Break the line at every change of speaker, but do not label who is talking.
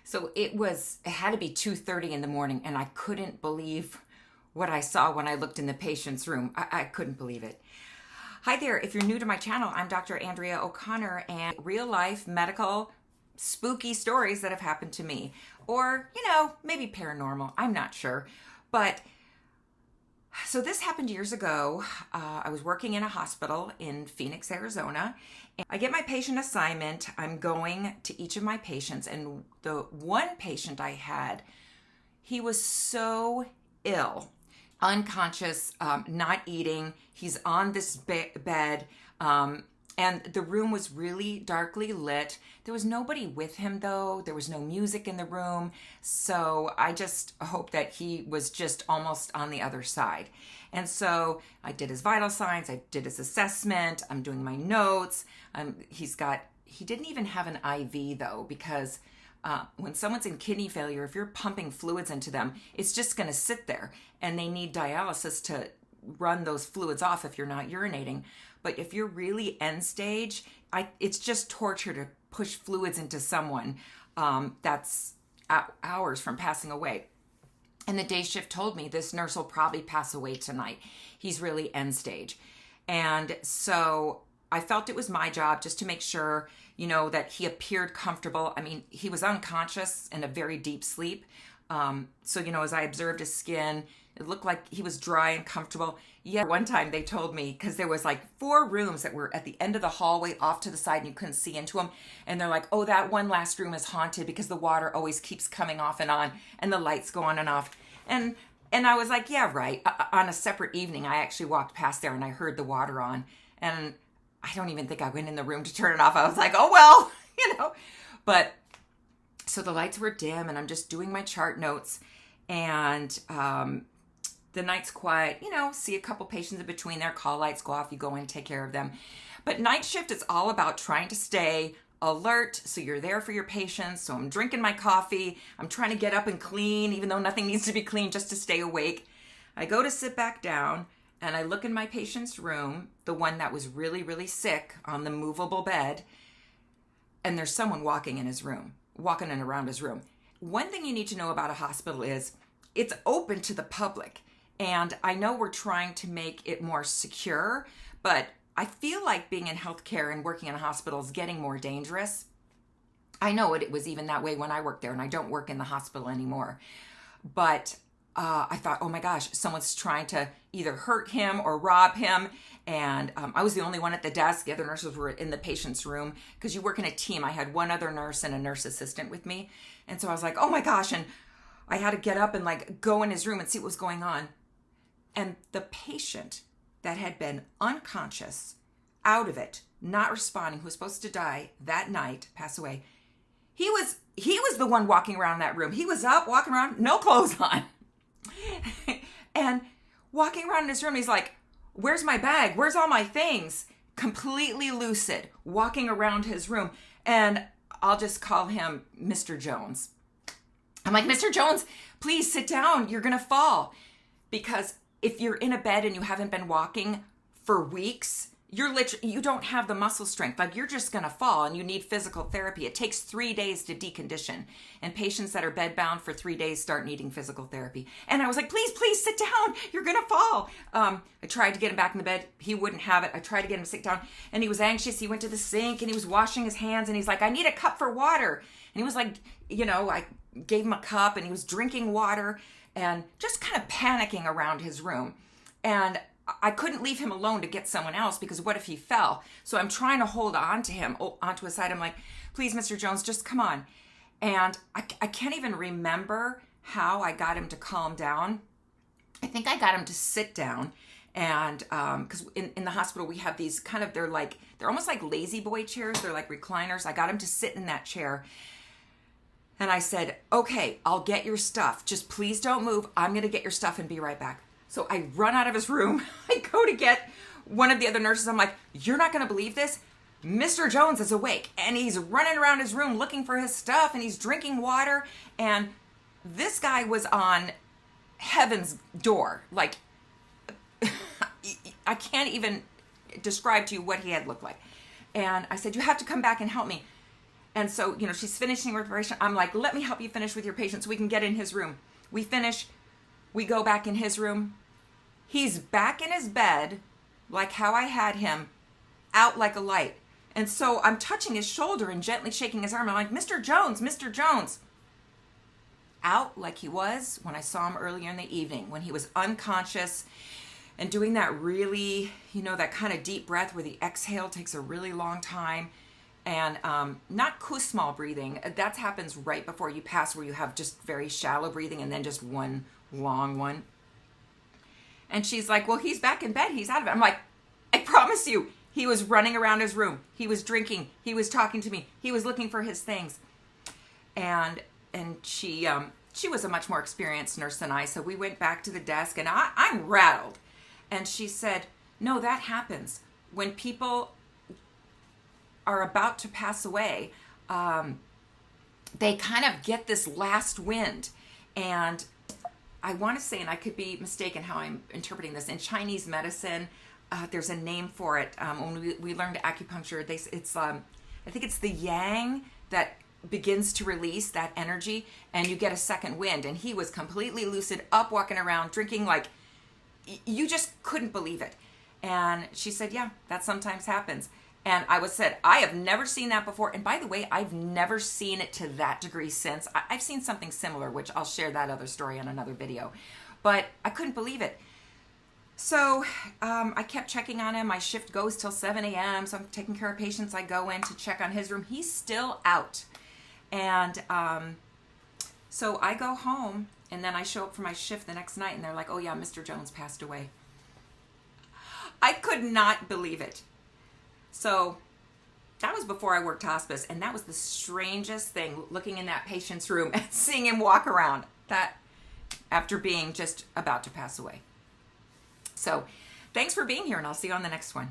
So it had to be 2:30 in the morning, and I couldn't believe what I saw when I looked in the patient's room. I couldn't believe it. Hi there. If you're new to my channel, I'm Dr. Andrea O'Connor, and real life medical spooky stories that have happened to me. Or, maybe paranormal. I'm not sure. But so this happened years ago. I was working in a hospital in Phoenix, Arizona. And I get my patient assignment. I'm going to each of my patients. And the one patient I had, he was so ill, unconscious, not eating. He's on this bed. And the room was really darkly lit. There was nobody with him, though. There was no music in the room. So I just hope that he was just almost on the other side. And so I did his vital signs. I did his assessment. I'm doing my notes. He didn't even have an IV, though, because when someone's in kidney failure, if you're pumping fluids into them, it's just going to sit there. And they need dialysis to run those fluids off if you're not urinating. But if you're really end stage, it's just torture to push fluids into someone that's hours from passing away. And the day shift told me this nurse will probably pass away tonight. He's really end stage. And so I felt it was my job just to make sure, that he appeared comfortable. I mean, he was unconscious in a very deep sleep. So, as I observed his skin, it looked like he was dry and comfortable. Yeah, one time they told me, because there was like 4 rooms that were at the end of the hallway off to the side and you couldn't see into them. And they're like, oh, that one last room is haunted because the water always keeps coming off and on and the lights go on and off. And I was like, yeah, right. On a separate evening, I actually walked past there and I heard the water on. And I don't even think I went in the room to turn it off. I was like, oh, well, But so the lights were dim and I'm just doing my chart notes. And the night's quiet, see a couple patients in between there, call lights go off, you go in, take care of them. But night shift is all about trying to stay alert, so you're there for your patients. So I'm drinking my coffee, I'm trying to get up and clean, even though nothing needs to be clean, just to stay awake. I go to sit back down and I look in my patient's room, the one that was really, really sick on the movable bed, and there's someone walking and around his room. One thing you need to know about a hospital is it's open to the public. And I know we're trying to make it more secure, but I feel like being in healthcare and working in a hospital is getting more dangerous. I know it was even that way when I worked there, and I don't work in the hospital anymore. But I thought, oh my gosh, someone's trying to either hurt him or rob him. And I was the only one at the desk. The other nurses were in the patient's room because you work in a team. I had one other nurse and a nurse assistant with me. And so I was like, oh my gosh. And I had to get up and go in his room and see what was going on. And the patient that had been unconscious, out of it, not responding, who was supposed to die that night, pass away, he was the one walking around that room. He was up, walking around, no clothes on. And walking around in his room, he's like, where's my bag? Where's all my things? Completely lucid, walking around his room. And I'll just call him Mr. Jones. I'm like, Mr. Jones, please sit down. You're going to fall. Because if you're in a bed and you haven't been walking for weeks, you don't have the muscle strength. You're just going to fall and you need physical therapy. It takes 3 days to decondition. And patients that are bedbound for 3 days start needing physical therapy. And I was like, please sit down. You're going to fall. I tried to get him back in the bed. He wouldn't have it. I tried to get him to sit down and he was anxious. He went to the sink and he was washing his hands and he's like, I need a cup for water. And he was like, I gave him a cup and he was drinking water and just kind of panicking around his room. And I couldn't leave him alone to get someone else because what if he fell? So I'm trying to hold on to him, onto his side. I'm like, please, Mr. Jones, just come on. And I can't even remember how I got him to calm down. I think I got him to sit down. And because in the hospital, we have these they're almost like lazy boy chairs. They're like recliners. I got him to sit in that chair. And I said, okay, I'll get your stuff. Just please don't move. I'm going to get your stuff and be right back. So I run out of his room. I go to get one of the other nurses. I'm like, you're not going to believe this. Mr. Jones is awake and he's running around his room looking for his stuff and he's drinking water. And this guy was on heaven's door. I can't even describe to you what he had looked like. And I said, you have to come back and help me. And so, she's finishing her operation. I'm like, let me help you finish with your patient so we can get in his room. We finish. We go back in his room. He's back in his bed like how I had him, out like a light. And so I'm touching his shoulder and gently shaking his arm. I'm like, Mr. Jones, Mr. Jones. Out like he was when I saw him earlier in the evening, when he was unconscious and doing that really, that kind of deep breath where the exhale takes a really long time. And not Kussmaul breathing. That happens right before you pass, where you have just very shallow breathing and then just one long one. And she's like, well, he's back in bed. He's out of it. I'm like, I promise you, he was running around his room. He was drinking. He was talking to me. He was looking for his things. And she was a much more experienced nurse than I. So we went back to the desk, and I'm rattled. And she said, no, that happens when people are about to pass away. They kind of get this last wind. And I want to say, and I could be mistaken how I'm interpreting this, in Chinese medicine, there's a name for it. When we learned acupuncture, I think it's the yang that begins to release that energy, and you get a second wind. And he was completely lucid, up walking around, drinking like you just couldn't believe it. And she said, yeah, that sometimes happens. And I said, I have never seen that before. And by the way, I've never seen it to that degree since. I've seen something similar, which I'll share that other story on another video. But I couldn't believe it. So I kept checking on him. My shift goes till 7 a.m. So I'm taking care of patients. I go in to check on his room. He's still out. And so I go home, and then I show up for my shift the next night, and they're like, oh yeah, Mr. Jones passed away. I could not believe it. So that was before I worked hospice, and that was the strangest thing, looking in that patient's room and seeing him walk around, that after being just about to pass away. So thanks for being here, and I'll see you on the next one.